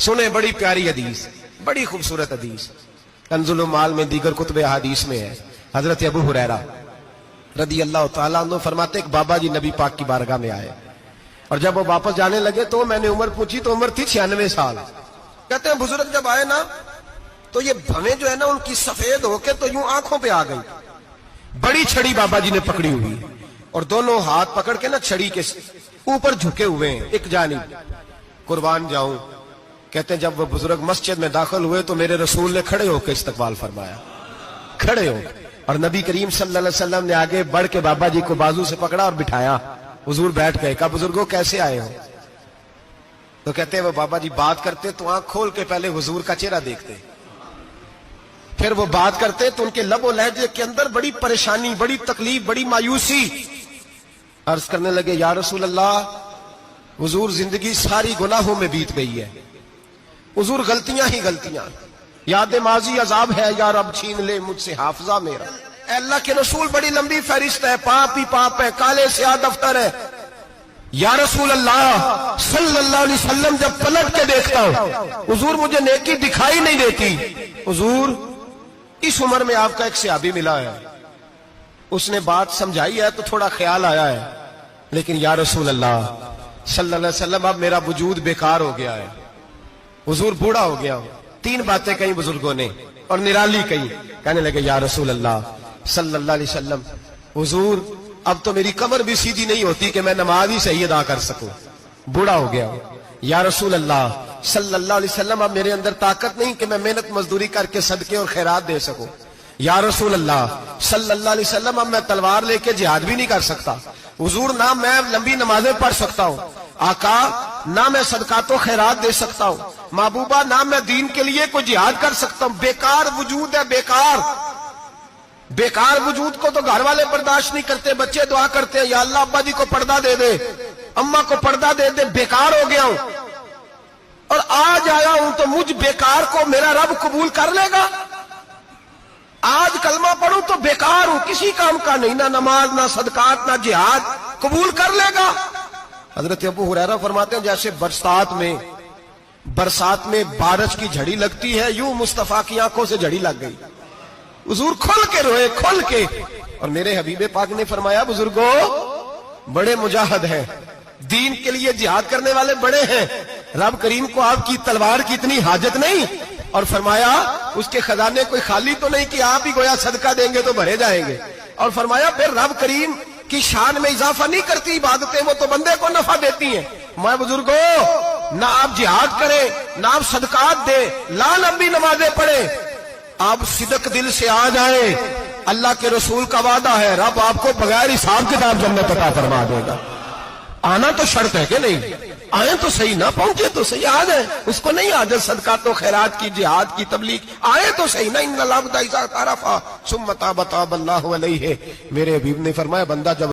سنیں بڑی پیاری حدیث، بڑی خوبصورت حدیث، کنزُ المال میں دیگر کتب احادیث میں ہے۔ حضرت ابو ہریرہ رضی اللہ تعالیٰ عنہ فرماتے ایک بابا جی نبی پاک کی بارگاہ میں آئے، اور جب وہ واپس جانے لگے تو میں نے عمر پوچھی تو عمر تھی 96 سال۔ کہتے ہیں بزرگ جب آئے نا تو یہ بھویں جو ہے نا ان کی سفید ہو کے تو یوں آنکھوں پہ آ گئی، بڑی چھڑی بابا جی نے پکڑی ہوئی اور دونوں ہاتھ پکڑ کے نا چھڑی کے اوپر جھکے ہوئے ہیں ایک جانب، قربان جاؤں۔ کہتے ہیں جب وہ بزرگ مسجد میں داخل ہوئے تو میرے رسول نے کھڑے ہو کے استقبال فرمایا، کھڑے ہو، اور نبی کریم صلی اللہ علیہ وسلم نے آگے بڑھ کے بابا جی کو بازو سے پکڑا اور بٹھایا۔ حضور بیٹھ گئے، کہا بزرگوں کیسے آئے ہو؟ تو کہتے ہیں وہ بابا جی بات کرتے تو آنکھ کھول کے پہلے حضور کا چہرہ دیکھتے، پھر وہ بات کرتے تو ان کے لب و لہجے کے اندر بڑی پریشانی، بڑی تکلیف، بڑی مایوسی۔ عرض کرنے لگے یا رسول اللہ، حضور زندگی ساری گناہوں میں بیت گئی ہے، حضور غلطیاں ہی غلطیاں، یاد ماضی عذاب ہے، یا رب چھین لے مجھ سے حافظہ میرا۔ اے اللہ کے رسول بڑی لمبی فہرست ہے، پاپ ہی پاپ ہے، کالے سیاہ دفتر ہے۔ یا رسول اللہ صلی اللہ علیہ وسلم جب پلٹ کے دیکھتا ہوں حضور مجھے نیکی دکھائی نہیں دیتی۔ حضور اس عمر میں آپ کا ایک صحابی ملا ہے، اس نے بات سمجھائی ہے تو تھوڑا خیال آیا ہے، لیکن یا رسول اللہ صلی اللہ علیہ وسلم اب میرا وجود بیکار ہو گیا ہے، حضور بوڑھا ہو گیا ہوں۔ 3 باتیں کہیں بزرگوں نے اور نرالی کہیں، کہنے لگے یا رسول اللہ صلی اللہ علیہ وسلم، حضور اب تو میری کمر بھی سیدھی نہیں ہوتی کہ میں نماز ہی صحیح ادا کر سکوں، بوڑھا ہو گیا ہوں۔ یا رسول اللہ صلی اللہ علیہ وسلم اب میرے اندر طاقت نہیں کہ میں محنت مزدوری کر کے صدقے اور خیرات دے سکوں۔ یا رسول اللہ صلی اللہ علیہ وسلم اب میں تلوار لے کے جہاد بھی نہیں کر سکتا، حضور نہ میں لمبی نمازیں پڑھ سکتا ہوں، آقا نہ میں صدقات و خیرات دے سکتا ہوں، محبوبہ نہ میں دین کے لیے کوئی جہاد کر سکتا ہوں، بیکار وجود ہے، بیکار۔ بیکار وجود کو تو گھر والے برداشت نہیں کرتے، بچے دعا کرتے ہیں یا اللہ ابا جی کو پردہ دے دے، اماں کو پردہ دے دے، بیکار ہو گیا ہوں، اور آج آیا ہوں تو مجھ بیکار کو میرا رب قبول کر لے گا؟ آج کلمہ پڑھوں تو بیکار ہوں، کسی کام کا نہیں، نہ نماز نہ صدقات نہ جہاد، قبول کر لے گا؟ حضرت ابو ہریرہ فرماتے ہیں جیسے برسات میں بارش کی جھڑی لگتی ہے، یوں مصطفیٰ کی آنکھوں سے جھڑی لگ گئی، حضور کھل کے روئے، کھل کے۔ اور میرے حبیب پاک نے فرمایا بزرگوں بڑے مجاہد ہیں، دین کے لیے جہاد کرنے والے بڑے ہیں، رب کریم کو آپ کی تلوار کی اتنی حاجت نہیں، اور فرمایا اس کے خزانے کوئی خالی تو نہیں کہ آپ ہی گویا صدقہ دیں گے تو بھرے جائیں گے، اور فرمایا پھر رب کریم کی شان میں اضافہ نہیں کرتی عبادتیں، وہ تو بندے کو نفع دیتی ہیں۔ میں بزرگوں نہ آپ جہاد کریں نہ آپ صدقات دیں، لا لمبی نمازیں پڑھیں، آپ صدق دل سے آ جائیں، اللہ کے رسول کا وعدہ ہے رب آپ کو بغیر حساب کتاب جنت عطا فرما دے گا۔ آنا تو شرط ہے کہ نہیں؟ آئیں تو صحیح، نہ پہنچے تو صحیح، آ جائیں، اس کو نہیں عادت صدقات و خیرات کی، جہاد کی، تبلیغ، آئے تو صحیح، نہ ان العبد اذا اعترف ثم تاب تاب اللہ علیہ۔ میرے حبیب نے فرمایا بندہ جب